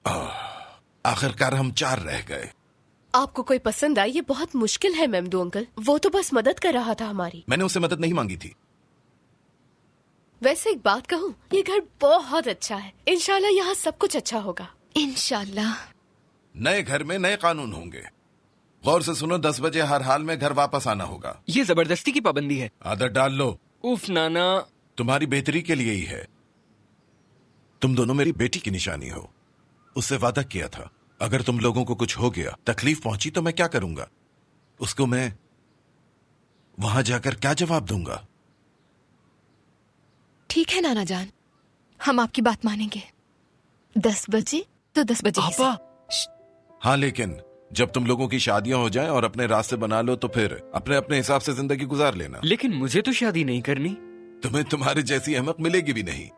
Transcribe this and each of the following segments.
आखिरकार हम 4 रह गए। आपको कोई पसंद आई? ये बहुत मुश्किल है मेमदू अंकल। वो तो बस मदद कर रहा था हमारी। मैंने उससे मदद नहीं मांगी थी। वैसे एक बात कहूँ, ये घर बहुत अच्छा है। इंशाल्लाह यहाँ सब कुछ अच्छा होगा। इंशाल्लाह। नए घर में नए कानून होंगे। गौर से सुनो, 10 बजे हर हाल में घर वापस आना होगा। ये जबरदस्ती की पाबंदी है। आदत डाल लो। उफ नाना। तुम्हारी बेहतरी के लिए ही है। तुम दोनों मेरी बेटी की निशानी हो। उससे वादा किया था, अगर तुम लोगों को कुछ हो गया, तकलीफ पहुंची तो मैं क्या करूंगा? उसको मैं वहां जाकर क्या जवाब दूंगा? ठीक है नाना जान, हम आपकी बात मानेंगे। 10 बजे तो 10 बजे ही आपा। हाँ, लेकिन जब तुम लोगों की शादियां हो जाएं और अपने रास्ते बना लो तो फिर अपने अपने हिसाब से जिंदगी गुजार लेना। लेकिन मुझे तो शादी नहीं करनी। तुम्हें तुम्हारे जैसी अहमक मिलेगी भी नहीं।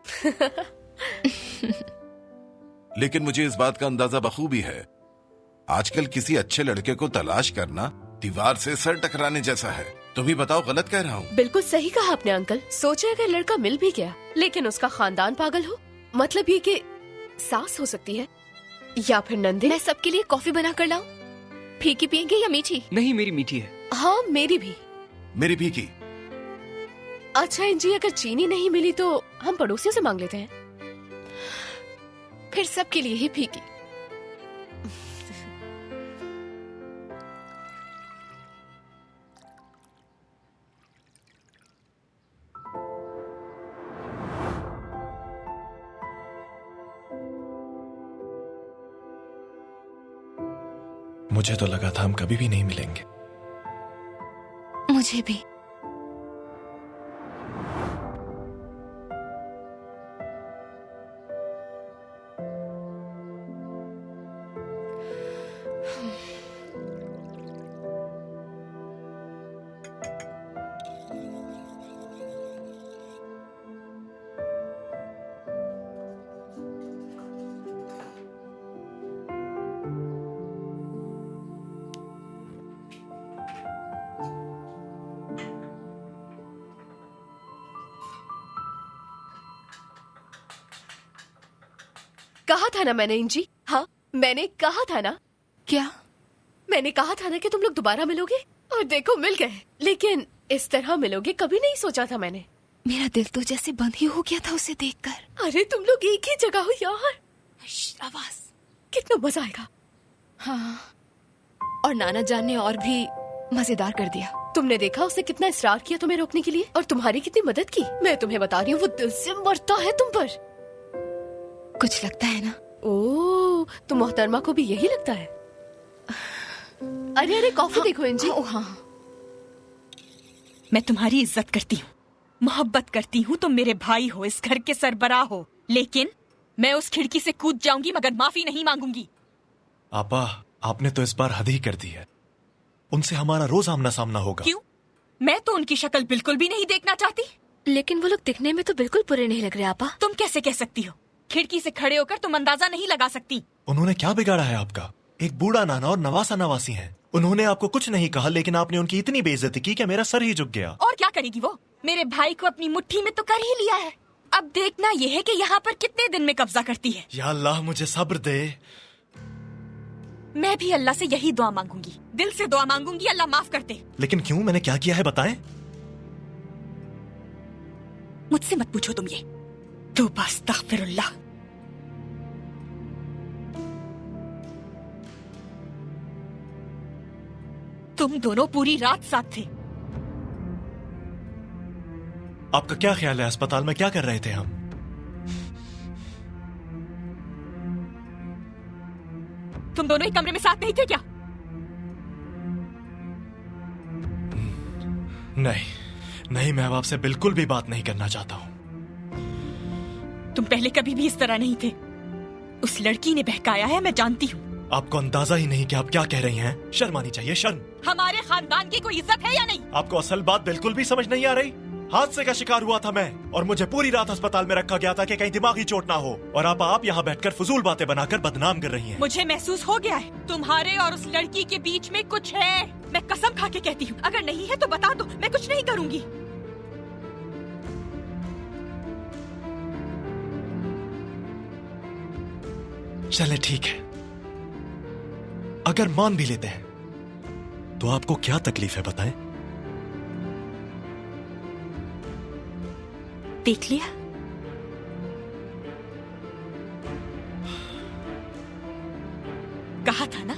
लेकिन मुझे इस बात का अंदाजा बखूबी है, आजकल किसी अच्छे लड़के को तलाश करना दीवार से सर टकराने जैसा है। तुम ही बताओ, गलत कह रहा हूँ? बिल्कुल सही कहा आपने अंकल। सोचे अगर लड़का मिल भी गया लेकिन उसका खानदान पागल हो, मतलब ये कि सास हो सकती है या फिर नंदे। मैं सबके लिए कॉफी बना कर लाऊं? फीकी पियेंगे या मीठी? नहीं, मेरी मीठी है। हाँ, मेरी भी। मेरी भी की। अच्छा इंजी, अगर चीनी नहीं मिली तो हम पड़ोसियों से मांग लेते हैं। फिर सबके लिए ही फीकी। मुझे तो लगा था हम कभी भी नहीं मिलेंगे। मुझे भी। कहा था ना मैंने इंजी। हाँ, मैंने कहा था ना। क्या? मैंने कहा था ना कि तुम लोग दोबारा मिलोगे, और देखो मिल गए। लेकिन इस तरह मिलोगे कभी नहीं सोचा था मैंने। मेरा दिल तो जैसे बंद ही हो गया था उसे देखकर। अरे तुम लोग एक ही जगह हो यार। आवाज। कितना मजा आएगा। हाँ, और नाना जान ने और भी मजेदार कर दिया। तुमने देखा उसने कितना इसरार किया तुम्हें रोकने के लिए, और तुम्हारी कितनी मदद की। मैं तुम्हें बता रही हूँ, वो दिल से मरता है तुम पर। कुछ लगता है ना? ओह, तो मोहतरमा को भी यही लगता है। अरे अरे, कॉफी देखो इंजी। हाँ। मैं तुम्हारी इज्जत करती हूँ, मोहब्बत करती हूँ, तुम मेरे भाई हो, इस घर के सरबराह हो, लेकिन मैं उस खिड़की से कूद जाऊंगी मगर माफी नहीं मांगूंगी। आपा, आपने तो इस बार हद ही कर दी है। उनसे हमारा रोज आमना सामना होगा। क्यों? मैं तो उनकी शक्ल बिल्कुल भी नहीं देखना चाहती। लेकिन वो लोग दिखने में तो बिल्कुल बुरे नहीं लग रहे आपा। तुम कैसे कह सकती हो? खिड़की से खड़े होकर तुम अंदाजा नहीं लगा सकती। उन्होंने क्या बिगाड़ा है आपका? एक बूढ़ा नाना और नवासा नवासी हैं। उन्होंने आपको कुछ नहीं कहा, लेकिन आपने उनकी इतनी बेइज्जती की कि मेरा सर ही झुक गया। और क्या करेगी वो? मेरे भाई को अपनी मुट्ठी में तो कर ही लिया है। अब देखना यह है कि यहाँ पर कितने दिन में कब्जा करती है। या अल्लाह, मुझे सब्र दे। मैं भी अल्लाह से यही दुआ मांगूंगी, दिल से दुआ मांगूंगी, अल्लाह माफ कर दे। लेकिन क्यों? मैंने क्या किया है बताएं? मुझसे मत पूछो तुम ये। तौबा अस्तगफिरुल्लाह। तुम दोनों पूरी रात साथ थे। आपका क्या ख्याल है, अस्पताल में क्या कर रहे थे हम? तुम दोनों एक कमरे में साथ नहीं थे क्या? नहीं नहीं, मैं अब आपसे बिल्कुल भी बात नहीं करना चाहता हूं। तुम पहले कभी भी इस तरह नहीं थे। उस लड़की ने बहकाया है, मैं जानती हूँ। आपको अंदाजा ही नहीं कि आप क्या कह रही हैं। शर्म आनी चाहिए, शर्म। हमारे खानदान की कोई इज्जत है या नहीं? आपको असल बात बिल्कुल भी समझ नहीं आ रही। हादसे का शिकार हुआ था मैं, और मुझे पूरी रात अस्पताल में रखा गया था कि कहीं दिमागी चोट ना हो। और आप यहाँ बैठकर फजूल बातें बनाकर बदनाम कर रही हैं। मुझे महसूस हो गया है तुम्हारे और उस लड़की के बीच में कुछ है। मैं कसम खा के कहती हूँ, अगर नहीं है तो बता दो, मैं कुछ नहीं करूँगी। चले ठीक है, अगर मान भी लेते हैं तो आपको क्या तकलीफ है बताएं? देख लिया, कहा था ना।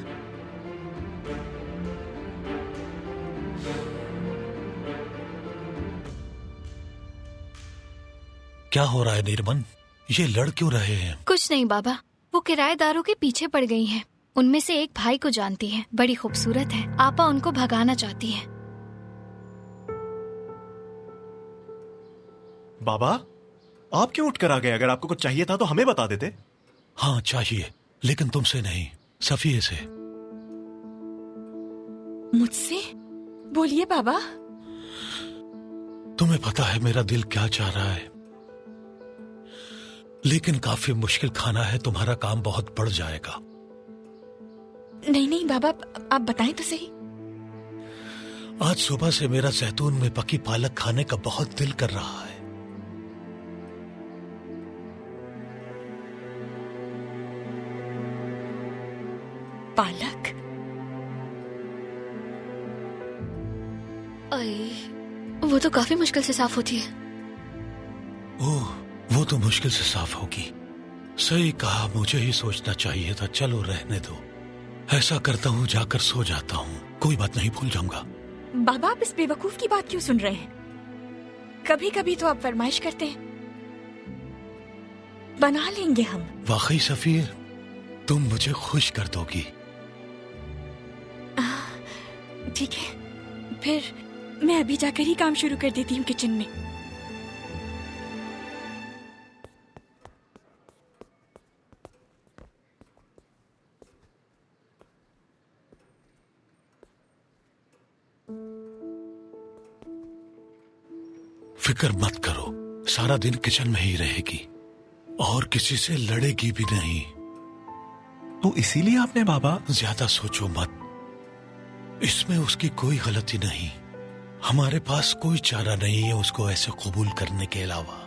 क्या हो रहा है नीरमन? ये लड़ क्यों रहे हैं? कुछ नहीं बाबा, वो किराएदारों के पीछे पड़ गई हैं। उनमें से एक भाई को जानती है, बड़ी खूबसूरत है। आपा उनको भगाना चाहती है। बाबा, आप क्यों उठकर आ गए? अगर आपको कुछ चाहिए था तो हमें बता देते। हाँ चाहिए, लेकिन तुमसे नहीं, सफिये से। मुझसे? बोलिए बाबा। तुम्हें पता है मेरा दिल क्या चाह रहा है, लेकिन काफी मुश्किल खाना है, तुम्हारा काम बहुत बढ़ जाएगा। नहीं नहीं बाबा, आप बताएं तो सही। आज सुबह से मेरा जैतून में पकी पालक खाने का बहुत दिल कर रहा है। पालक? अरे, वो तो काफी मुश्किल से साफ होती है। ओह, वो तो मुश्किल से साफ होगी। सही कहा, मुझे ही सोचना चाहिए था। चलो रहने दो, ऐसा करता हूँ जाकर सो जाता हूँ। कोई बात नहीं, भूल जाऊंगा। बाबा, आप इस बेवकूफ की बात क्यों सुन रहे हैं? कभी कभी तो आप फरमाइश करते हैं, बना लेंगे हम। वाकई सफीर, तुम मुझे खुश कर दोगी। ठीक है, फिर मैं अभी जाकर ही काम शुरू कर देती हूँ किचन में। फिक्र मत करो, सारा दिन किचन में ही रहेगी और किसी से लड़ेगी भी नहीं। तो इसीलिए आपने बाबा। ज्यादा सोचो मत, इसमें उसकी कोई गलती नहीं। हमारे पास कोई चारा नहीं है उसको ऐसे कबूल करने के अलावा।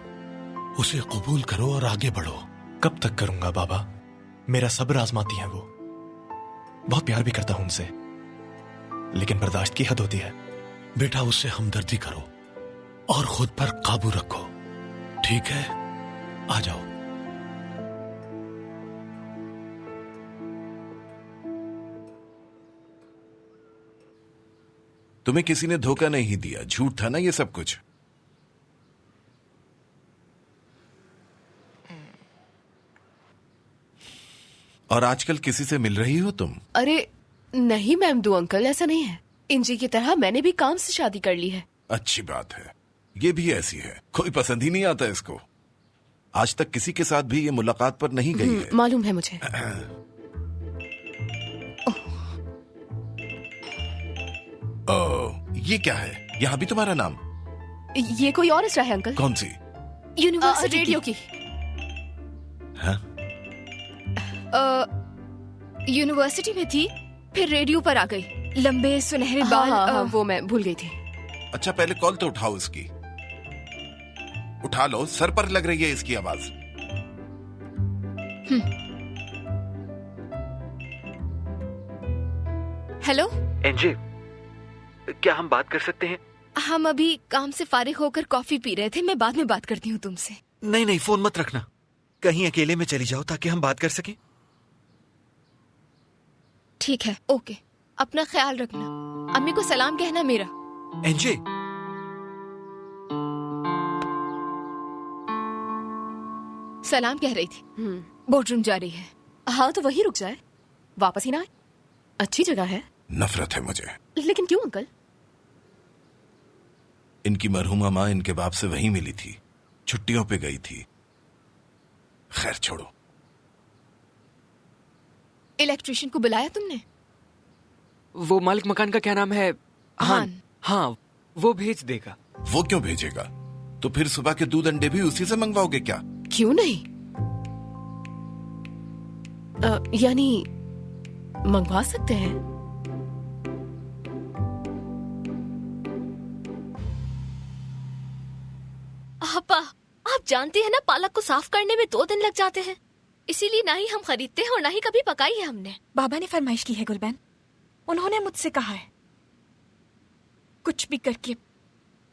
उसे कबूल करो और आगे बढ़ो। कब तक करूंगा बाबा? मेरा सब्र आजमाती है वो। बहुत प्यार भी करता हूं उनसे, लेकिन बर्दाश्त की हद होती है। बेटा, उससे हमदर्दी करो और खुद पर काबू रखो, ठीक है? आ जाओ। तुम्हें किसी ने धोखा नहीं दिया, झूठ था ना ये सब कुछ। और आजकल किसी से मिल रही हो तुम? अरे नहीं मेमदू अंकल, ऐसा नहीं है। इंजी की तरह मैंने भी काम से शादी कर ली है। अच्छी बात है, ये भी ऐसी है, कोई पसंद ही नहीं आता इसको। आज तक किसी के साथ भी ये मुलाकात पर नहीं गई है। मालूम है मुझे। ये क्या है? यहाँ भी तुम्हारा नाम? ये कोई और इसरा है अंकल। कौन सी? यूनिवर्सिटी रेडियो की। हाँ? यूनिवर्सिटी में थी, फिर रेडियो पर आ गई। लंबे सुनहरे बाल। हाँ, वो मैं भूल गई थी। अच्छा, पहले कॉल तो उठाओ इसकी। उठा लो, सर पर लग रही है इसकी आवाज। हेलो, एनजे, क्या हम बात कर सकते हैं? हम अभी काम से फारिग होकर कॉफी पी रहे थे। मैं बाद में बात करती हूँ तुमसे। नहीं नहीं, फोन मत रखना, कहीं अकेले में चली जाओ ताकि हम बात कर सकें। ठीक है, ओके। अपना ख्याल रखना, अम्मी को सलाम कहना मेरा। एनजे, सलाम कह रही थी। बोर्डरूम जा रही है। हाँ तो वही रुक जाए, वापस ही ना आए। अच्छी जगह है। नफरत है मुझे। लेकिन क्यों अंकल? इनकी मरहुमा माँ इनके बाप से वहीं मिली थी, छुट्टियों पे गई थी। खैर छोड़ो। इलेक्ट्रिशियन को बुलाया तुमने? वो मालिक मकान का क्या नाम है? हान। हाँ, वो भेज देगा। वो क्यों भेजेगा? तो फिर सुबह के दूध अंडे भी उसी से मंगवाओगे क्या? क्यों नहीं? यानी मंगवा सकते हैं। आपा, आप जानती है ना पालक को साफ करने में 2 दिन लग जाते हैं। इसीलिए ना ही हम खरीदते हैं और ना ही कभी पकाई है हमने। बाबा ने फरमाइश की है गुलबैन। उन्होंने मुझसे कहा है कुछ भी करके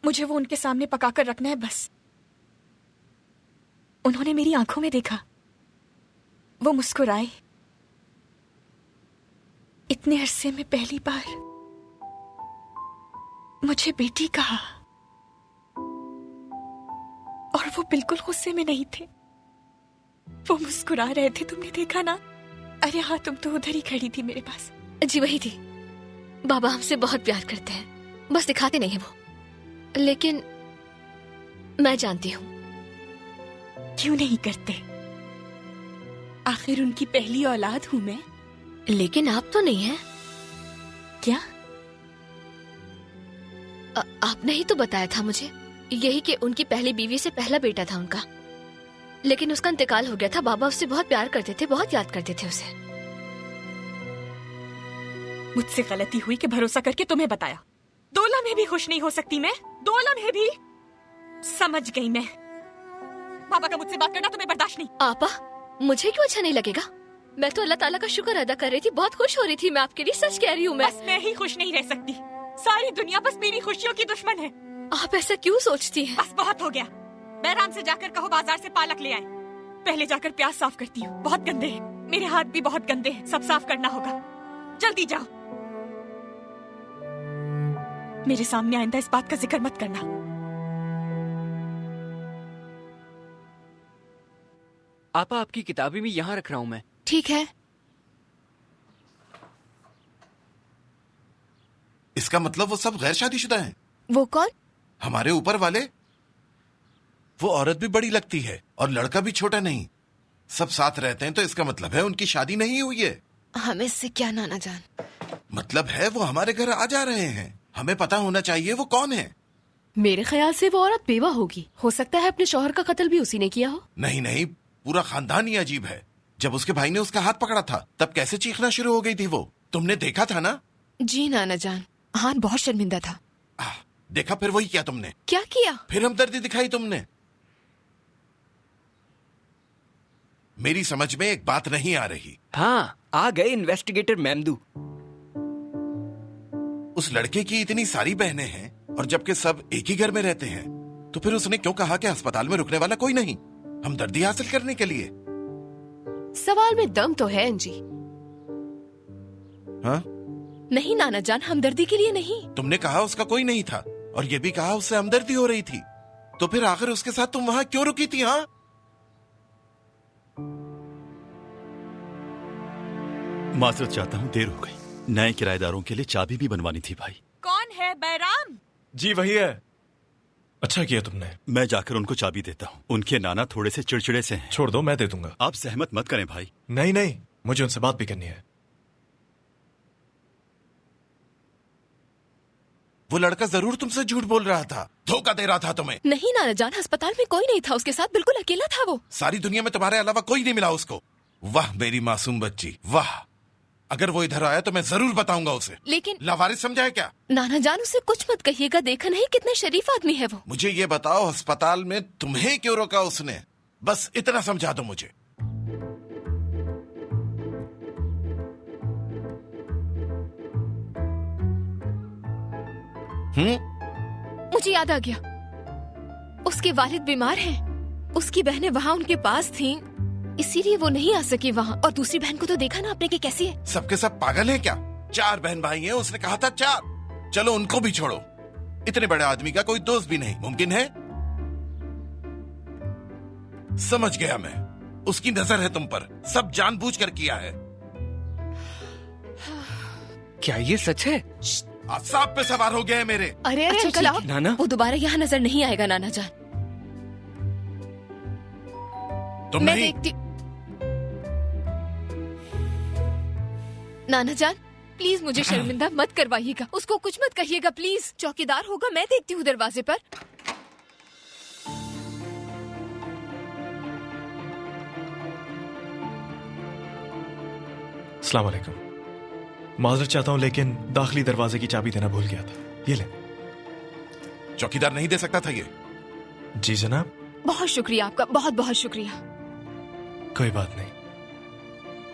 मुझे वो उनके सामने पकाकर रखना है बस। उन्होंने मेरी आंखों में देखा, वो मुस्कुराए। इतने अरसे में पहली बार मुझे बेटी कहा और वो बिल्कुल गुस्से में नहीं थे, वो मुस्कुरा रहे थे। तुमने देखा ना? अरे हाँ, तुम तो उधर ही खड़ी थी मेरे पास। जी वही थी। बाबा हमसे बहुत प्यार करते हैं, बस दिखाते नहीं है वो। लेकिन मैं जानती हूँ। क्यों नहीं करते? आखिर उनकी पहली औलाद हूं मैं। लेकिन आप तो नहीं है। क्या? आपने ही तो बताया था मुझे यही कि उनकी पहली बीवी से पहला बेटा था उनका, लेकिन उसका इंतकाल हो गया था। बाबा उससे बहुत प्यार करते थे, बहुत याद करते थे उसे। मुझसे गलती हुई कि भरोसा करके तुम्हें बताया। 2 लम्हे भी खुश नहीं हो सकती मैं, 2 लम्हे भी। समझ गई मैं। बाबा का मुझसे बात करना तुम्हें बर्दाश्त नहीं। आपा, मुझे क्यों अच्छा नहीं लगेगा? मैं तो अल्लाह ताला का शुक्र अदा कर रही थी, बहुत खुश हो रही थी मैं आपके लिए। सच कह रही हूँ मैं। बस मैं ही खुश नहीं रह सकती, सारी दुनिया बस मेरी खुशियों की दुश्मन है। आप ऐसा क्यों सोचती हैं? बस बहुत हो गया। बैराम से जाकर कहो बाजार से पालक ले आए। पहले जाकर प्याज साफ करती हूँ, बहुत गंदे हैं। मेरे हाथ भी बहुत गंदे हैं, सब साफ करना होगा। जल्दी जाओ। मेरे सामने आइंदा इस बात का जिक्र मत करना। आपा, आपकी किताबें भी यहाँ रख रहा हूँ मैं। ठीक है। इसका मतलब वो सब गैर शादीशुदा हैं। वो कौन? हमारे ऊपर वाले। वो औरत भी बड़ी लगती है और लड़का भी छोटा नहीं। सब साथ रहते हैं तो इसका मतलब है उनकी शादी नहीं हुई है। हमें इससे क्या नाना जान? मतलब है वो हमारे घर आ जा रहे हैं। हमें पता होना चाहिए वो कौन है। मेरे ख्याल से वो औरत बेवा होगी। हो सकता है अपने शौहर का कत्ल भी उसी ने किया हो। नहीं नहीं, पूरा खानदान ही अजीब है। जब उसके भाई ने उसका हाथ पकड़ा था तब कैसे चीखना शुरू हो गई थी वो, तुमने देखा था ना? जी नाना जान, हान बहुत शर्मिंदा था। देखा, फिर वही किया तुमने। क्या किया? फिर हमदर्दी दिखाई तुमने। मेरी समझ में एक बात नहीं आ रही। हाँ, आ गए इन्वेस्टिगेटर मेमदू। उस लड़के की इतनी सारी बहनें हैं और जबकि सब एक ही घर में रहते हैं, तो फिर उसने क्यों कहा कि अस्पताल में रुकने वाला कोई नहीं, हमदर्दी हासिल करने के लिए? सवाल में दम तो है अंजी। हाँ? नहीं नाना जान, हमदर्दी के लिए नहीं। तुमने कहा उसका कोई नहीं था और ये भी कहा उससे हमदर्दी हो रही थी, तो फिर आखिर उसके साथ तुम वहां क्यों रुकी थी? हाँ, माजरत चाहता हूँ, देर हो गई। नए किराएदारों के लिए चाबी भी बनवानी थी भाई। कौन है बैराम? जी वही है। अच्छा किया तुमने। मैं जाकर उनको चाबी देता हूँ। उनके नाना थोड़े से चिड़चिड़े से हैं। छोड़ दो, मैं दे दूंगा। आप सहमत मत करें भाई। नहीं नहीं, मुझे उनसे बात भी करनी है। वो लड़का जरूर तुमसे झूठ बोल रहा था, धोखा दे रहा था तुम्हें। नहीं नाना जान, अस्पताल में कोई नहीं था उसके साथ, बिल्कुल अकेला था वो। सारी दुनिया में तुम्हारे अलावा कोई नहीं मिला उसको। वाह मेरी मासूम बच्ची, वाह। अगर वो इधर आया तो मैं जरूर बताऊंगा उसे। लेकिन लावारिस समझा है क्या? नाना जान, उसे कुछ मत कहिएगा। देखा नहीं कितना शरीफ आदमी है वो। मुझे ये बताओ, अस्पताल में तुम्हें क्यों रोका उसने? बस इतना समझा दो मुझे। मुझे याद आ गया, उसके वालिद बीमार हैं। उसकी बहनें वहाँ उनके पास थीं, इसीलिए वो नहीं आ सकी वहाँ। और दूसरी बहन को तो देखा ना आपने कि कैसी है। सबके सब पागल हैं क्या? 4 बहन भाई हैं, उसने कहा था 4। चलो उनको भी छोड़ो, इतने बड़े आदमी का कोई दोस्त भी नहीं मुमकिन है। समझ गया मैं, उसकी नजर है तुम पर, सब जानबूझकर किया है। क्या ये सच है? आसाब पे सवार हो गए हैं मेरे। अरे अच्छा, अंकल आप, नाना? वो दोबारा यहाँ नजर नहीं आएगा नाना जान। तुम मैं नहीं? देखती। नाना जान प्लीज मुझे शर्मिंदा मत करवाइएगा, उसको कुछ मत कहिएगा प्लीज। चौकीदार होगा, मैं देखती हूँ दरवाजे पर। अस्सलाम वालेकुम। माजरत चाहता हूँ लेकिन दाखिली दरवाजे की चाबी देना भूल गया था। ये ले। चौकीदार नहीं दे सकता था ये? जी जनाब। बहुत शुक्रिया आपका, बहुत बहुत शुक्रिया। कोई बात नहीं।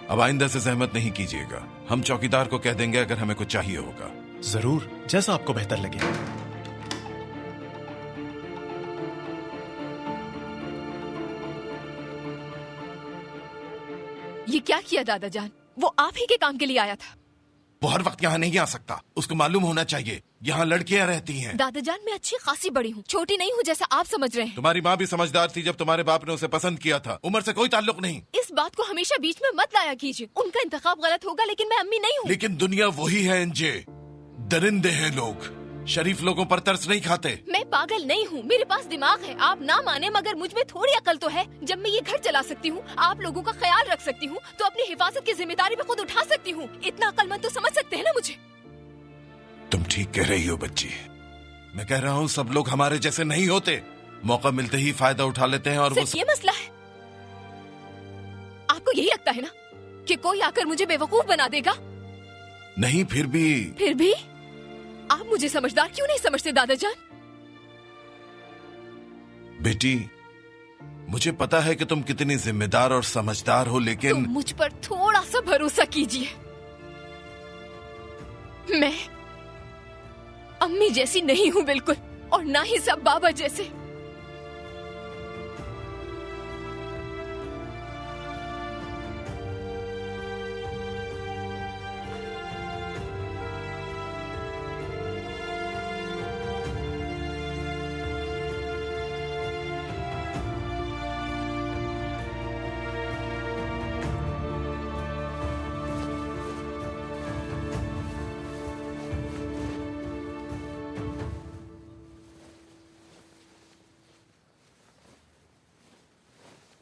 अब आइंदा से जहमत नहीं कीजिएगा। हम चौकीदार को कह देंगे अगर हमें कुछ चाहिए होगा। जरूर, जैसा आपको बेहतर लगे। ये क्या किया दादा जान? वो आप ही के काम के लिए आया था। वो हर वक्त यहाँ नहीं आ सकता, उसको मालूम होना चाहिए यहाँ लड़कियां रहती हैं। दादा जान, मैं अच्छी खासी बड़ी हूँ, छोटी नहीं हूँ जैसा आप समझ रहे हैं। तुम्हारी माँ भी समझदार थी जब तुम्हारे बाप ने उसे पसंद किया था। उम्र से कोई ताल्लुक नहीं। इस बात को हमेशा बीच में मत लाया कीजिए। उनका इंतखाब गलत होगा, लेकिन मैं अम्मी नहीं हूँ। लेकिन दुनिया वही है अंजे, दरिंदे हैं लोग, शरीफ लोगों पर तरस नहीं खाते। मैं पागल नहीं हूँ, मेरे पास दिमाग है। आप ना माने मगर मुझ में थोड़ी अकल तो है। जब मैं ये घर चला सकती हूँ, आप लोगों का ख्याल रख सकती हूँ, तो अपनी हिफाजत की जिम्मेदारी भी खुद उठा सकती हूँ। इतना अक्लमंद तो समझ सकते हैं ना मुझे। तुम ठीक कह रही हो बच्ची। मैं कह रहा हूँ सब लोग हमारे जैसे नहीं होते, मौका मिलते ही फायदा उठा लेते हैं। और वो ये मसला है। आपको यही लगता है ना कि कोई आकर मुझे बेवकूफ बना देगा? नहीं, फिर भी आप मुझे समझदार क्यों नहीं समझते दादा जान? बेटी, मुझे पता है कि तुम कितनी जिम्मेदार और समझदार हो, लेकिन तुम मुझ पर थोड़ा सा भरोसा कीजिए। मैं अम्मी जैसी नहीं हूँ बिल्कुल, और ना ही सब बाबा जैसे।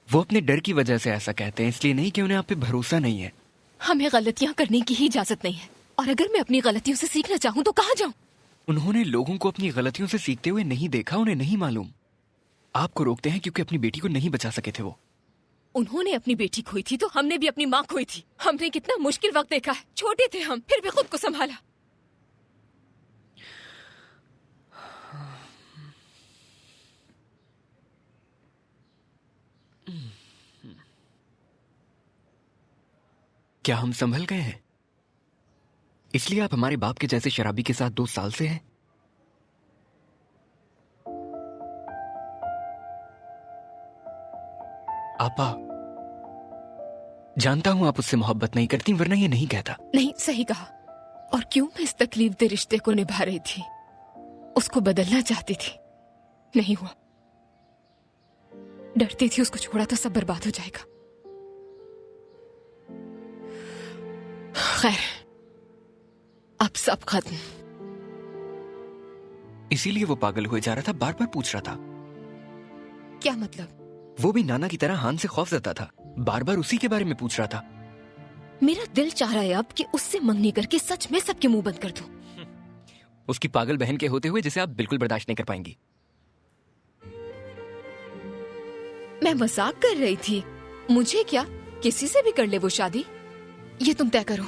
वो अपने डर की वजह से ऐसा कहते हैं, इसलिए नहीं कि उन्हें आप पे भरोसा नहीं है। हमें गलतियां करने की ही इजाजत नहीं है, और अगर मैं अपनी गलतियों से सीखना चाहूँ तो कहाँ जाऊँ? उन्होंने लोगों को अपनी गलतियों से सीखते हुए नहीं देखा, उन्हें नहीं मालूम। आपको रोकते हैं क्योंकि अपनी बेटी को नहीं बचा सके थे वो। उन्होंने अपनी बेटी खोई थी तो हमने भी अपनी माँ खोई थी। हमने कितना मुश्किल वक्त देखा है। छोटे थे हम, फिर भी खुद को संभाला। क्या हम संभल गए हैं? इसलिए आप हमारे बाप के जैसे शराबी के साथ 2 साल से हैं? आपा, जानता हूं आप उससे मोहब्बत नहीं करती, वरना ये नहीं कहता। नहीं, सही कहा। और क्यों मैं इस तकलीफ दे रिश्ते को निभा रही थी, उसको बदलना चाहती थी, नहीं हुआ। डरती थी उसको छोड़ा तो सब बर्बाद हो जाएगा। खैर, अब सब खत्म। इसीलिए वो पागल हुए जा रहा था, बार बार पूछ रहा था। क्या मतलब? वो भी नाना की तरह हान से खौफजदा था, बार बार उसी के बारे में पूछ रहा था। मेरा दिल चाह रहा है अब कि उससे मंगनी करके सच में सबके मुंह बंद कर दूं। उसकी पागल बहन के होते हुए जिसे आप बिल्कुल बर्दाश्त नहीं कर पाएंगी। मैं मजाक कर रही थी। मुझे क्या, किसी से भी कर ले वो शादी। ये तुम तय करो।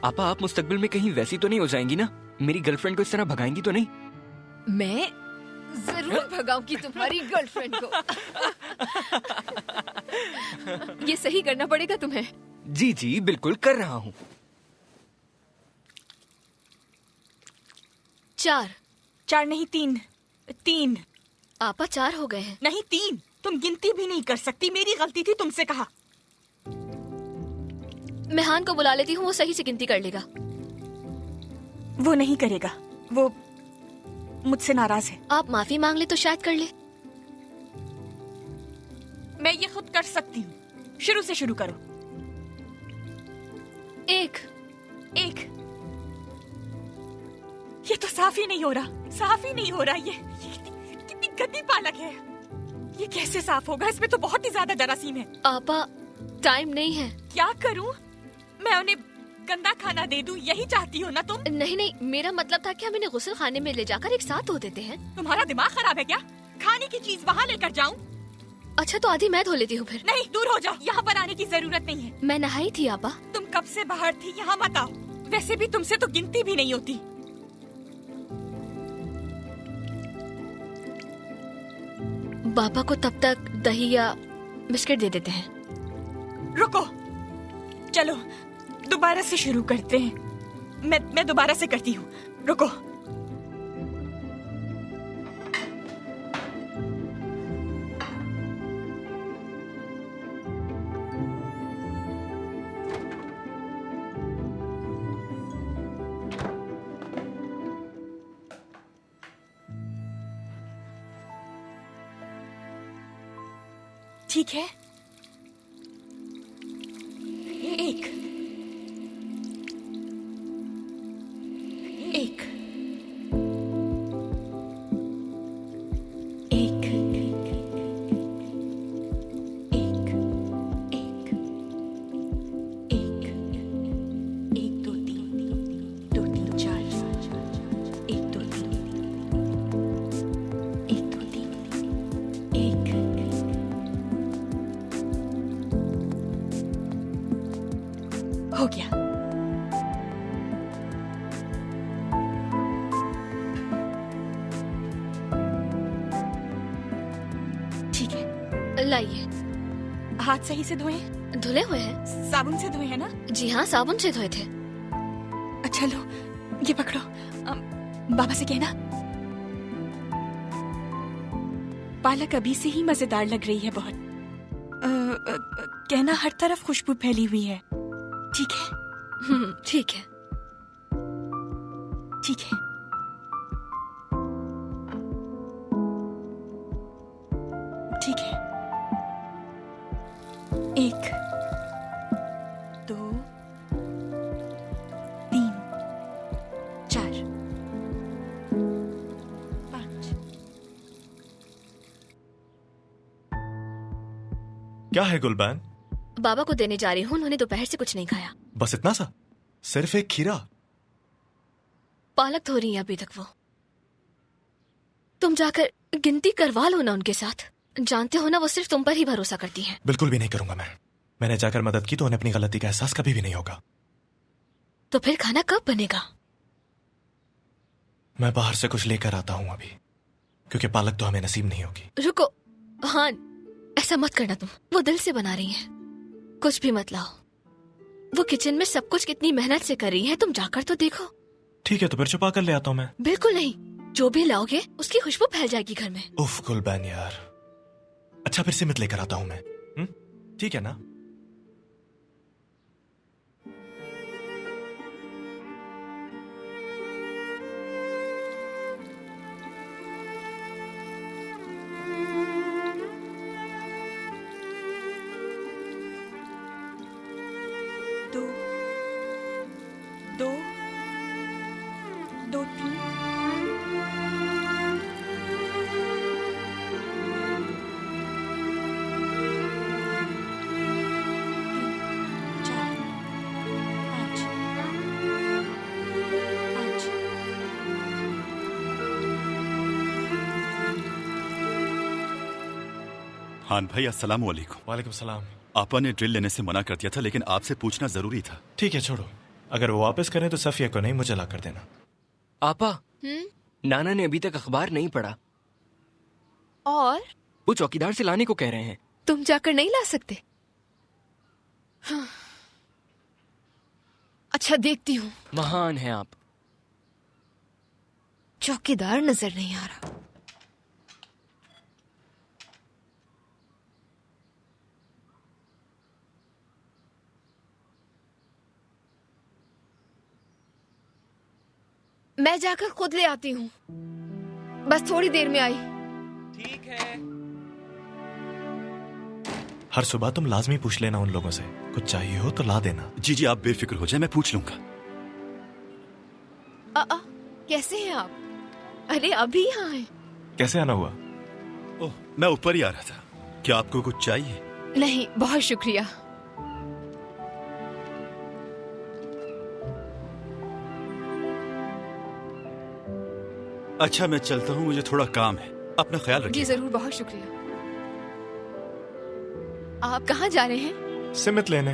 आपा, आप मुस्तकबिल में कहीं वैसी तो नहीं हो जाएंगी ना? मेरी गर्लफ्रेंड को इस तरह भगाएंगी तो नहीं? मैं जरूर भगाऊंगी तुम्हारी गर्लफ्रेंड को। ये सही करना पड़ेगा तुम्हें। जी जी, बिल्कुल कर रहा हूँ। 4 नहीं 3। आपा 4 हो गए हैं। नहीं 3। तुम गिनती भी नहीं कर सकती। मेरी गलती थी, तुमसे कहा। मैं हान को बुला लेती हूँ, वो सही से गिनती कर लेगा। वो नहीं करेगा, वो मुझसे नाराज है। आप माफी मांग ले तो शायद कर ले। मैं ये खुद कर सकती हूँ। शुरू से शुरू करो। 1। ये तो साफ ही नहीं हो रहा, साफ ही नहीं हो रहा। ये कितनी गंदी पालक है। ये कैसे साफ होगा? इसमें तो बहुत ही ज्यादा जरासीम है। आपा, टाइम नहीं है। क्या करूँ? मैं उन्हें गंदा खाना दे दूं, यही चाहती हो ना तुम? नहीं, मेरा मतलब था कि हम इन्हें गुस्ल खाने में ले जाकर एक साथ धो देते हैं। तुम्हारा दिमाग खराब है क्या? खाने की चीज वहाँ लेकर जाऊं? अच्छा, तो आधी मैं धो लेती हूँ फिर। नहीं, दूर हो जाओ। यहाँ पर आने की जरूरत नहीं है। मैं नहाई थी आपा। तुम कब से बाहर थी? यहाँ मत आओ। वैसे भी तुमसे तो गिनती भी नहीं होती। बाबा को तब तक दही या बिस्किट दे देते हैं। रुको, चलो दोबारा से शुरू करते हैं। मैं दोबारा से करती हूँ, रुको। ठीक है, एक एक एक एक एक एक दो तीन चार, एक दो तीन एक हो गया। ठीक है, लाइए। हाथ सही से धोए? धुले हुए हैं? साबुन से धोए हैं ना? जी हाँ, साबुन से धोए थे। अच्छा लो, ये पकड़ो। बाबा से कहना पालक अभी से ही मजेदार लग रही है बहुत। कहना हर तरफ खुशबू फैली हुई है। ठीक है? ठीक है। ठीक है। ठीक है। एक, दो, तीन, चार, पाँच। क्या है गुलबान? बाबा को देने जा रही हूँ, उन्होंने दोपहर से कुछ नहीं खाया। बस इतना सा? सिर्फ एक खीरा? पालक धो रही है अभी तक वो। तुम जाकर गिनती करवा लो ना उनके साथ। जानते हो ना, वो सिर्फ तुम पर ही भरोसा करती हैं। बिल्कुल भी नहीं करूंगा मैंने जाकर मदद की तो उन्हें अपनी गलती का एहसास कभी भी नहीं होगा। तो फिर खाना कब बनेगा? मैं बाहर से कुछ लेकर आता हूँ अभी, क्योंकि पालक तो हमें नसीब नहीं होगी। रुको। हाँ, ऐसा मत करना तुम। वो दिल से बना रही हैं। कुछ भी मत लाओ। वो किचन में सब कुछ कितनी मेहनत से कर रही है, तुम जाकर तो देखो। ठीक है, तो फिर छुपा कर ले आता हूँ मैं। बिल्कुल नहीं, जो भी लाओगे उसकी खुशबू फैल जाएगी घर में। उफ गुलबान यार। अच्छा, फिर सिमत लेकर आता हूँ मैं। ठीक है ना? दो, दो, दो, तीन, चार, पाँच, पाँच। हान भाई, अस्सलाम वालेकुम। वालेकुम सलाम। आपा ने ड्रिल लेने से मना कर दिया था, लेकिन आपसे पूछना जरूरी था। ठीक है, छोड़ो। अगर वो वापस करें तो सफिया को नहीं, मुझे ला कर देना। आपा, नाना ने अभी तक अखबार नहीं पढ़ा। और वो चौकीदार से लाने को कह रहे हैं। तुम जाकर नहीं ला सकते? हाँ। अच्छा, देखती हूँ। महान हैं आप। चौकीदार नजर नहीं आ रहा। मैं जाकर खुद ले आती हूँ। बस थोड़ी देर में आई। ठीक है। हर सुबह तुम लाजमी पूछ लेना उन लोगों से, कुछ चाहिए हो तो ला देना। जी जी, आप बेफिक्र हो जाए, मैं पूछ लूंगा। कैसे हैं आप? अरे अभी यहाँ हैं। कैसे आना हुआ? ओह, मैं ऊपर ही आ रहा था। क्या आपको कुछ चाहिए? नहीं, बहुत शुक्रिया। अच्छा, मैं चलता हूँ, मुझे थोड़ा काम है। अपना ख्याल रखिए। जी जरूर, बहुत शुक्रिया। आप कहाँ जा रहे हैं? सिमत लेने।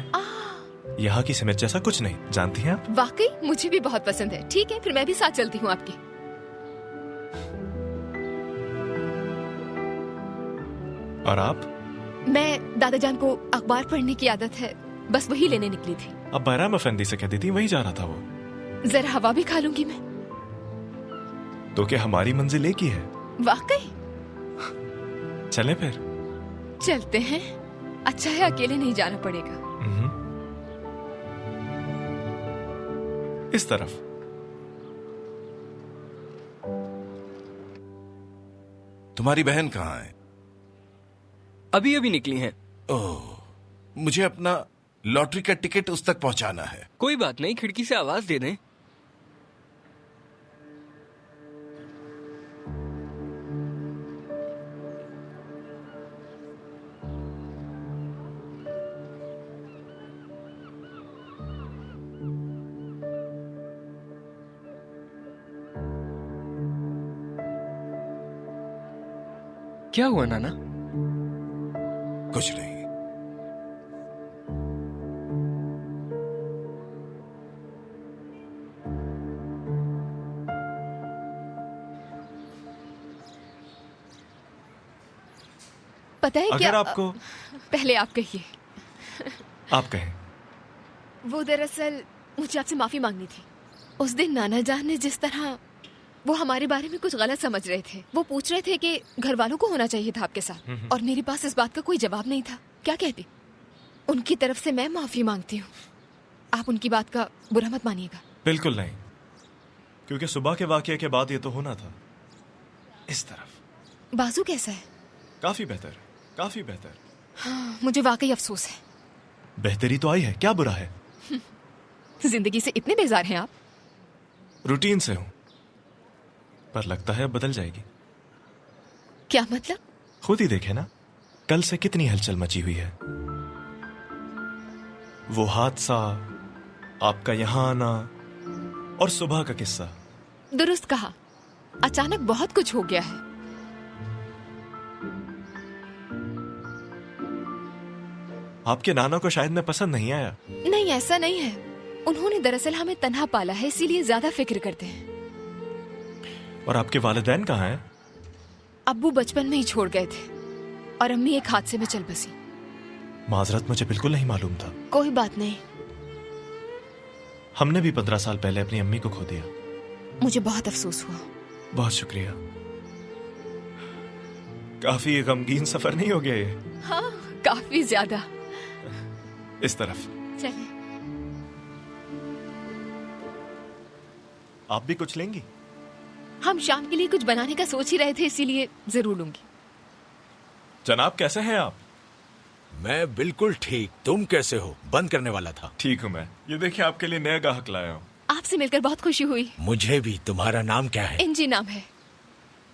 यहाँ की सिमत जैसा कुछ नहीं, जानती हैं आप? वाकई मुझे भी बहुत पसंद है। ठीक है, फिर मैं भी साथ चलती हूँ आपके। और आप? मैं दादाजान को अखबार पढ़ने की आदत है, बस वही लेने निकली थी। अब बैराम अफेंदी से कह देती, वही जा रहा था वो। जरा हवा भी खा लूंगी मैं। तो क्या हमारी मंजिल एक ही है? वाकई? चलें फिर। चलते हैं। अच्छा है अकेले नहीं जाना पड़ेगा। इस तरफ। तुम्हारी बहन कहाँ है? अभी अभी निकली हैं। ओह, मुझे अपना लॉटरी का टिकट उस तक पहुंचाना है। कोई बात नहीं, खिड़की से आवाज दे दें। क्या हुआ नाना? कुछ नहीं। पता है क्या? अगर आपको पहले आप कहिए। आप कहें। वो दरअसल मुझे आपसे माफी मांगनी थी। उस दिन नाना जान ने जिस तरह वो हमारे बारे में कुछ गलत समझ रहे थे। वो पूछ रहे थे कि घर वालों को होना चाहिए था आपके साथ, और मेरे पास इस बात का कोई जवाब नहीं था। क्या कहती? उनकी तरफ से मैं माफी मांगती हूँ। आप उनकी बात का बुरा मत मानिएगा। बिल्कुल नहीं, क्योंकि सुबह के वाकये के बाद ये तो होना था। इस तरफ। बाजू कैसा है? काफी बेहतर, काफी बेहतर। हाँ, मुझे वाकई अफसोस है। बेहतरी तो आई है, क्या बुरा है? जिंदगी से इतने बेजार हैं आप? रूटीन से हूं, पर लगता है अब बदल जाएगी। क्या मतलब? खुद ही देखे ना, कल से कितनी हलचल मची हुई है। वो हादसा, आपका यहां आना, और सुबह का किस्सा। दुरुस्त कहा, अचानक बहुत कुछ हो गया है। आपके नाना को शायद मैं पसंद नहीं आया। नहीं, ऐसा नहीं है। उन्होंने दरअसल हमें तन्हा पाला है, इसीलिए ज्यादा फिक्र करते हैं। और आपके वालिदैन कहाँ हैं? अब्बू बचपन में ही छोड़ गए थे, और अम्मी एक हादसे में चल बसी। माजरत, मुझे बिल्कुल नहीं मालूम था। कोई बात नहीं। हमने भी 15 साल पहले अपनी अम्मी को खो दिया। मुझे बहुत अफसोस हुआ। बहुत शुक्रिया। काफी गमगीन सफर नहीं हो गया ये? हाँ, काफी ज्यादा। इस तरफ। चलिए। आप भी कुछ लेंगी? हम शाम के लिए कुछ बनाने का सोच ही रहे थे, इसीलिए जरूर लूंगी। जनाब, कैसे हैं आप? मैं बिल्कुल ठीक। तुम कैसे हो? बंद करने वाला था। ठीक हूँ मैं। ये देखिए, आपके लिए नया ग्राहक लाया हूँ। आपसे मिलकर बहुत खुशी हुई। मुझे भी। तुम्हारा नाम क्या है? इंजी नाम है।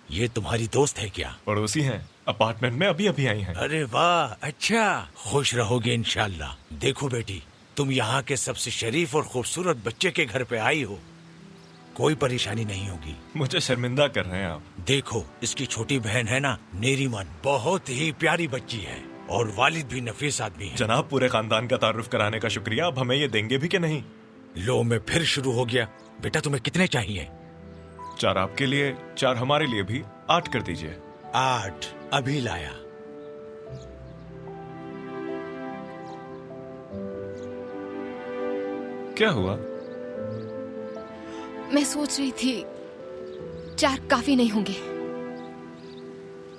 ये तुम्हारी दोस्त है क्या? पड़ोसी हैं, अपार्टमेंट में अभी अभी आई हैं। अरे वाह, अच्छा। खुश रहोगे इंशाल्लाह। देखो बेटी, तुम यहाँ के सबसे शरीफ और खूबसूरत बच्चे के घर पे आई हो। कोई परेशानी नहीं होगी। मुझे शर्मिंदा कर रहे हैं आप। देखो, इसकी छोटी बहन है ना, नेरीमन, बहुत ही प्यारी बच्ची है, और वालिद भी नफीस आदमी है। जनाब, पूरे खानदान का तारुफ कराने का शुक्रिया। अब हमें ये देंगे भी कि नहीं? लो, मैं फिर शुरू हो गया। बेटा, तुम्हें कितने चाहिए? 4 आपके लिए, 4 हमारे लिए भी। 8 कर दीजिए। 8 अभी लाया। क्या हुआ? मैं सोच रही थी 4 काफी नहीं होंगे।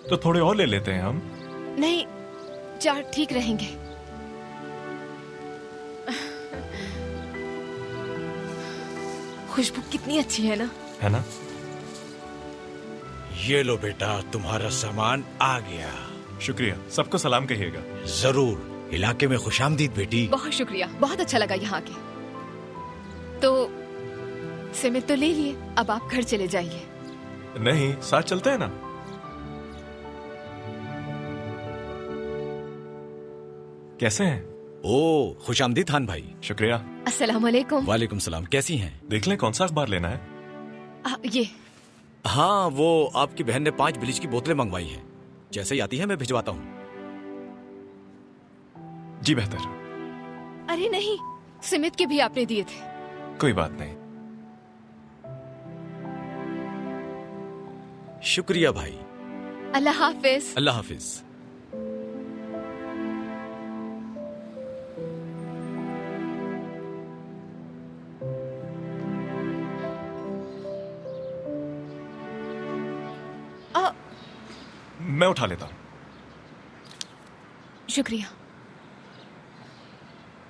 तो थोड़े और ले लेते हैं हम। नहीं, 4 ठीक रहेंगे। खुशबू कितनी अच्छी है ना? है ना? ये लो बेटा, तुम्हारा सामान आ गया। शुक्रिया। सबको सलाम कहिएगा। जरूर। इलाके में खुशामदीद बेटी। बहुत शुक्रिया, बहुत अच्छा लगा यहाँ के। तो सिमित तो ले लिए, अब आप घर चले जाइए। नहीं, साथ चलते हैं ना? कैसे हैं? ओ, खुशामदीद खान भाई। शुक्रिया। अस्सलाम वालेकुम। वालेकुम सलाम। कैसी हैं? देख लें कौन सा अखबार लेना है। ये। हाँ, वो आपकी बहन ने 5 ब्लीच की बोतलें मंगवाई हैं। जैसे ही आती है मैं भिजवाता हूँ। जी बेहतर। अरे नहीं, सिमित के भी आपने दिए थे। कोई बात नहीं। शुक्रिया भाई। अल्लाह हाफिज। अल्लाह हाफिज। मैं उठा लेता हूं। शुक्रिया।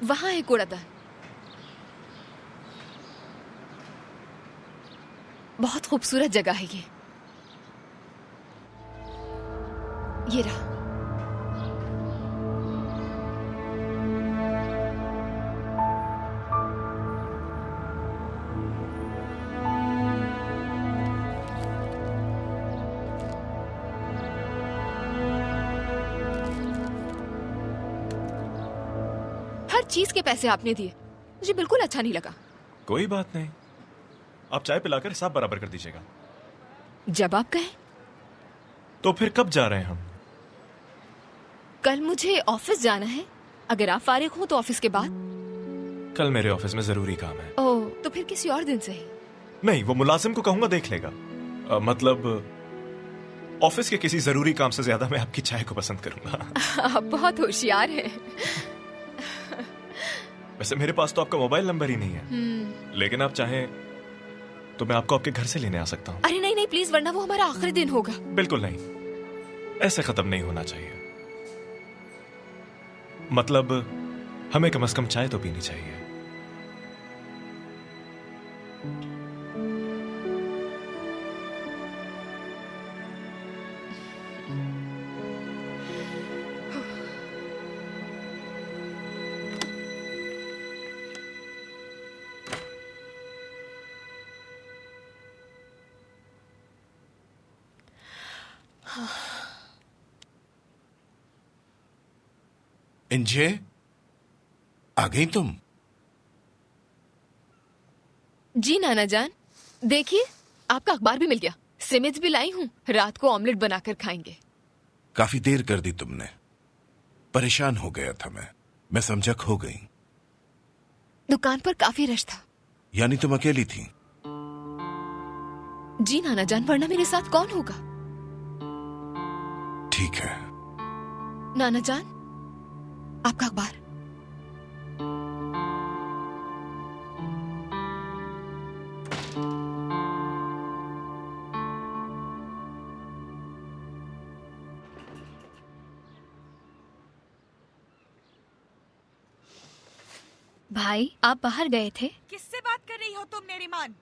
वहां है कूड़ादान। बहुत खूबसूरत जगह है ये रहा। हर चीज के पैसे आपने दिए, मुझे बिल्कुल अच्छा नहीं लगा। कोई बात नहीं, आप चाय पिलाकर हिसाब बराबर कर दीजिएगा। जब आप कहें। तो फिर कब जा रहे हैं हम? कल मुझे ऑफिस जाना है, अगर आप फारिग हो तो ऑफिस के बाद। कल मेरे ऑफिस में जरूरी काम है। ओह, तो फिर किसी और दिन सही। नहीं, वो मुलाजिम को कहूंगा देख लेगा। मतलब ऑफिस के किसी जरूरी काम से ज्यादा मैं आपकी चाय को पसंद करूंगा। आप बहुत होशियार हैं। वैसे मेरे पास तो आपका मोबाइल नंबर ही नहीं है, लेकिन आप चाहें तो मैं आपको आपके घर से लेने आ सकता हूँ। अरे नहीं नहीं प्लीज, वरना वो हमारा आखिरी दिन होगा। बिल्कुल नहीं, ऐसे खत्म नहीं होना चाहिए। मतलब हमें कम से कम चाय तो पीनी चाहिए। इंजे, आ गई तुम? जी नाना जान, देखिए आपका अखबार भी मिल गया। सिमिज भी लाई हूँ, रात को ऑमलेट बनाकर खाएंगे। काफी देर कर दी तुमने, परेशान हो गया था मैं समझा खो गई। दुकान पर काफी रश था। यानी तुम अकेली थी? जी नाना जान, वरना मेरे साथ कौन होगा। ठीक है नाना जान, आपका अखबार। भाई, आप बाहर गए थे? किससे बात कर रही हो तुम नेरिमान?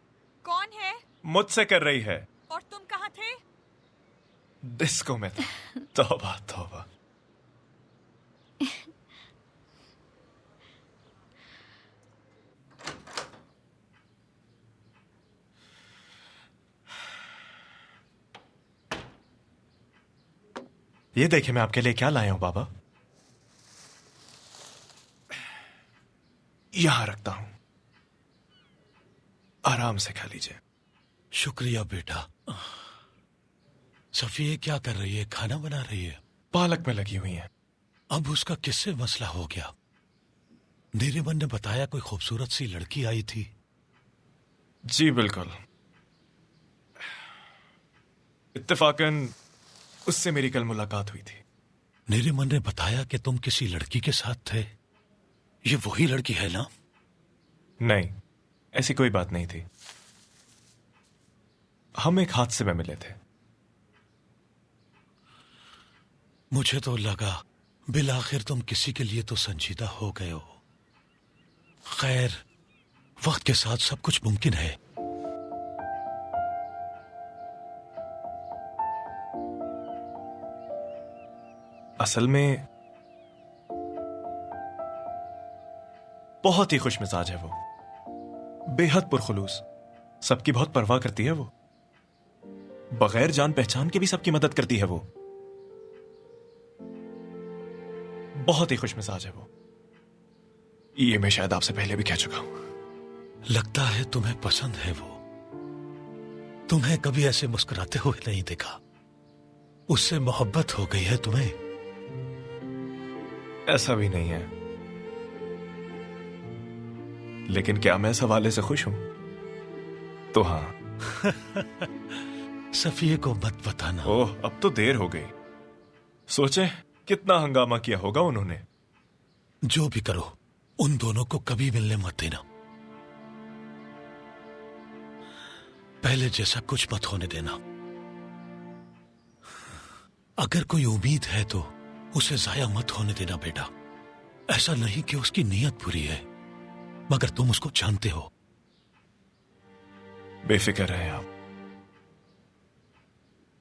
कौन है? मुझसे कर रही है। और तुम कहाँ थे? डिस्को में था। तौबा तौबा। ये देखिए मैं आपके लिए क्या लाया हूं बाबा। यहां रखता हूं, आराम से खा लीजिए। शुक्रिया बेटा। सफिया क्या कर रही है? खाना बना रही है? पालक में लगी हुई है। अब उसका किससे मसला हो गया? नेरिमन ने बताया कोई खूबसूरत सी लड़की आई थी। जी बिल्कुल, इत्तेफाकन उससे मेरी कल मुलाकात हुई थी। नेरिमन ने बताया कि तुम किसी लड़की के साथ थे। ये वही लड़की है ना? नहीं, ऐसी कोई बात नहीं थी। हम एक हादसे में मिले थे। मुझे तो लगा बिलाखिर तुम किसी के लिए तो संजीदा हो गए हो। खैर, वक्त के साथ सब कुछ मुमकिन है। असल में बहुत ही खुश मिजाज है वो, बेहद पुरखुलूस, सबकी बहुत परवाह करती है वो, बगैर जान पहचान के भी सबकी मदद करती है वो। बहुत ही खुश मिजाज है वो। ये मैं शायद आपसे पहले भी कह चुका हूं। लगता है तुम्हें पसंद है वो। तुम्हें कभी ऐसे मुस्कुराते हुए नहीं देखा। उससे मोहब्बत हो गई है तुम्हें? ऐसा भी नहीं है, लेकिन क्या मैं इस हवाले से खुश हूं? तो हाँ। सफिया को मत बताना। ओह, अब तो देर हो गई। सोचे कितना हंगामा किया होगा उन्होंने। जो भी करो, उन दोनों को कभी मिलने मत देना। पहले जैसा कुछ मत होने देना। अगर कोई उम्मीद है तो उसे जाया मत होने देना बेटा। ऐसा नहीं कि उसकी नीयत बुरी है, मगर तुम उसको जानते हो। बेफिक्र रहे आप।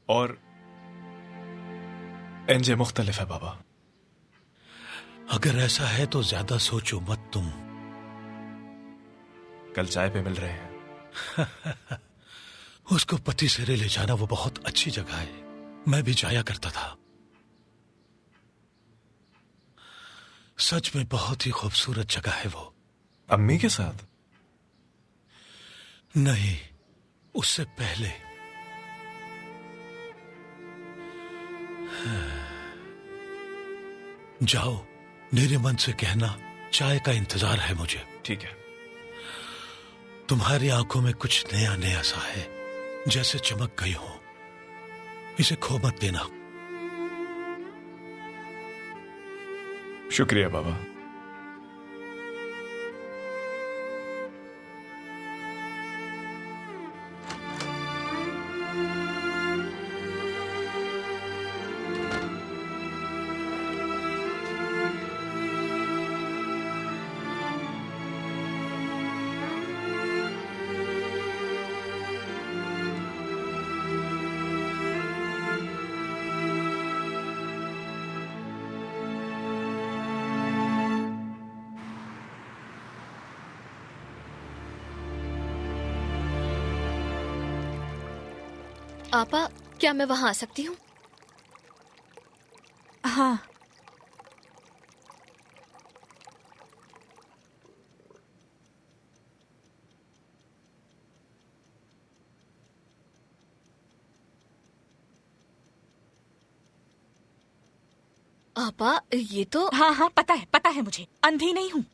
और एनजे मुख्तलिफ है बाबा। अगर ऐसा है तो ज्यादा सोचो मत तुम। कल चाय पे मिल रहे हैं। उसको पति से ले जाना वो बहुत अच्छी जगह है, मैं भी जाया करता था। सच में बहुत ही खूबसूरत जगह है वो। अम्मी के साथ? नहीं, उससे पहले। जाओ, मेरे मन से कहना चाय का इंतजार है मुझे। ठीक है। तुम्हारी आंखों में कुछ नया नया सा है, जैसे चमक गई हो। इसे खो मत देना। शुक्रिया बाबा। आपा, क्या मैं वहां आ सकती हूँ? हाँ। आपा, ये तो। हाँ हाँ, पता है मुझे। अंधी नहीं हूँ।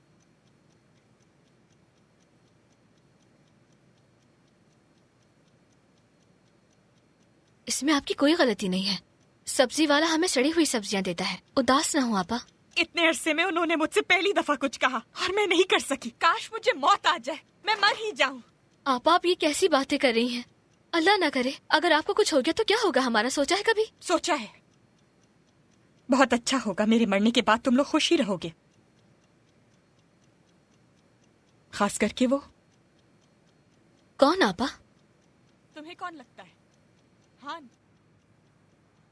इसमें आपकी कोई गलती नहीं है। सब्जी वाला हमें सड़ी हुई सब्जियां देता है। उदास ना हो आपा। इतने अरसे में उन्होंने मुझसे पहली दफा कुछ कहा और मैं नहीं कर सकी। काश मुझे मौत आ जाए, मैं मर ही जाऊं। आपा, आप ये कैसी बातें कर रही हैं? अल्लाह ना करे, अगर आपको कुछ हो गया तो क्या होगा हमारा? सोचा है कभी? सोचा है। बहुत अच्छा होगा, मेरे मरने के बाद तुम लोग खुश ही रहोगे। खास करके वो। कौन आपा? तुम्हें कौन लगता है? हान।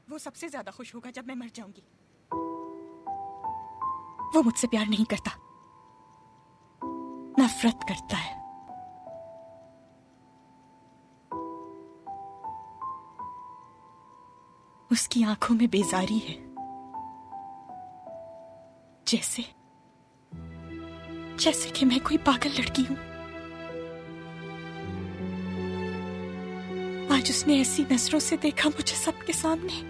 वो सबसे ज्यादा खुश होगा जब मैं मर जाऊंगी। वो मुझसे प्यार नहीं करता, नफरत करता है। उसकी आंखों में बेजारी है, जैसे कि मैं कोई पागल लड़की हूं। आज उसने ऐसी नजरों से देखा मुझे सबके सामने,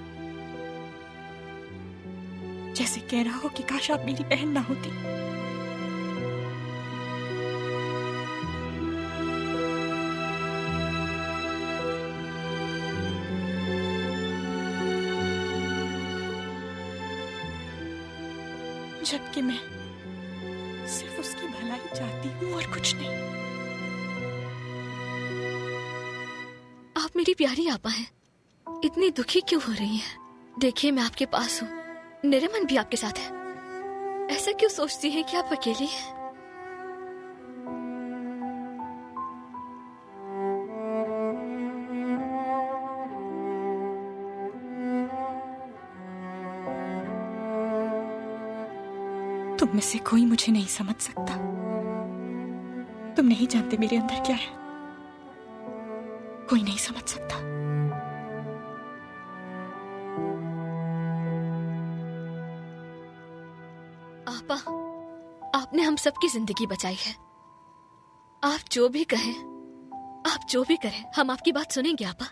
जैसे कह रहा हो कि काश आप मेरी बहन ना होती। जबकि मैं सिर्फ उसकी भलाई चाहती हूँ और कुछ नहीं। आप मेरी प्यारी आपा हैं। इतनी दुखी क्यों हो रही हैं? देखिए, मैं आपके पास हूँ, नरिमन भी आपके साथ है। ऐसा क्यों सोचती हैं कि आप अकेली हैं? तुम में से कोई मुझे नहीं समझ सकता। तुम नहीं जानते मेरे अंदर क्या है। कोई नहीं समझ सकता। आपा, आपने हम सबकी जिंदगी बचाई है। आप जो भी कहें, आप जो भी करें, हम आपकी बात सुनेंगे आपा।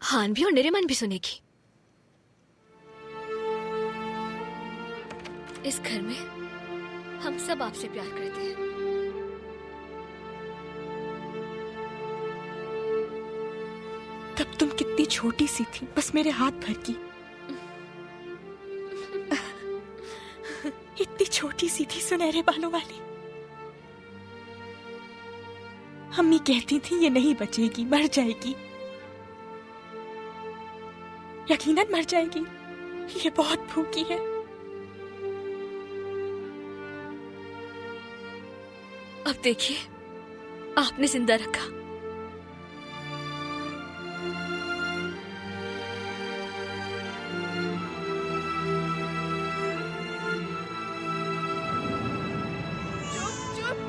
हान भी और नरिमन भी सुनेगी। इस घर में हम सब आपसे प्यार करते हैं। तब तुम कितनी छोटी सी थी, बस मेरे हाथ भर की। इतनी छोटी सी थी, सुनहरे बालों वाली। अम्मी कहती थी ये नहीं बचेगी, मर जाएगी। यकीनन मर जाएगी। ये बहुत भूखी है। अब देखिए, आपने जिंदा रखा।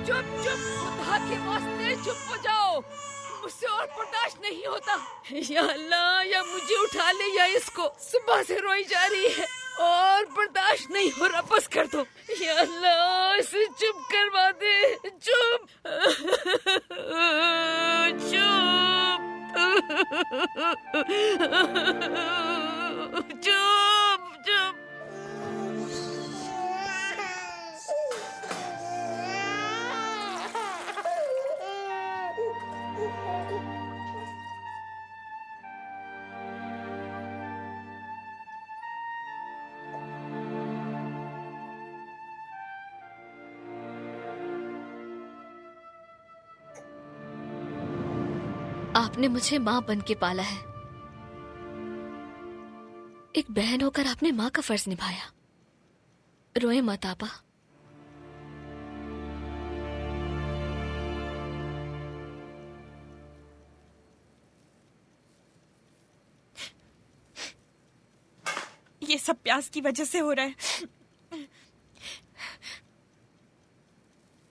चुप चुप, खुदा के वास्ते चुप हो जाओ। मुझसे और बर्दाश्त नहीं होता। या अल्लाह, या मुझे उठा ले या इसको। सुबह से रोई जा रही है और बर्दाश्त नहीं हो रहा। बस कर दो या अल्लाह, इसे चुप करवा दे। चुप चुप चुप चुप। आपने मुझे माँ बन के पाला है। एक बहन होकर आपने माँ का फर्ज निभाया। रोए मत आपा। ये सब प्यास की वजह से हो रहा है।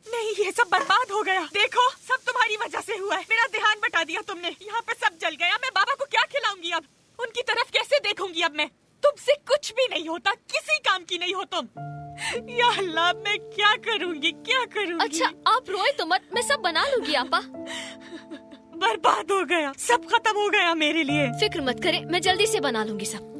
नहीं, ये सब बर्बाद हो गया। देखो, सब तुम्हारी वजह से हुआ है। मेरा ध्यान बटा दिया तुमने। यहाँ पे सब जल गया। मैं बाबा को क्या खिलाऊंगी अब? उनकी तरफ कैसे देखूंगी अब मैं? तुमसे कुछ भी नहीं होता, किसी काम की नहीं हो तुम। या अल्लाह, मैं क्या करूंगी, क्या करूंगी? अच्छा, आप रोए तो मत, मैं सब बना लूंगी आपा। बर्बाद हो गया, सब खत्म हो गया मेरे लिए। फिक्र मत करें, मैं जल्दी से बना लूंगी सब।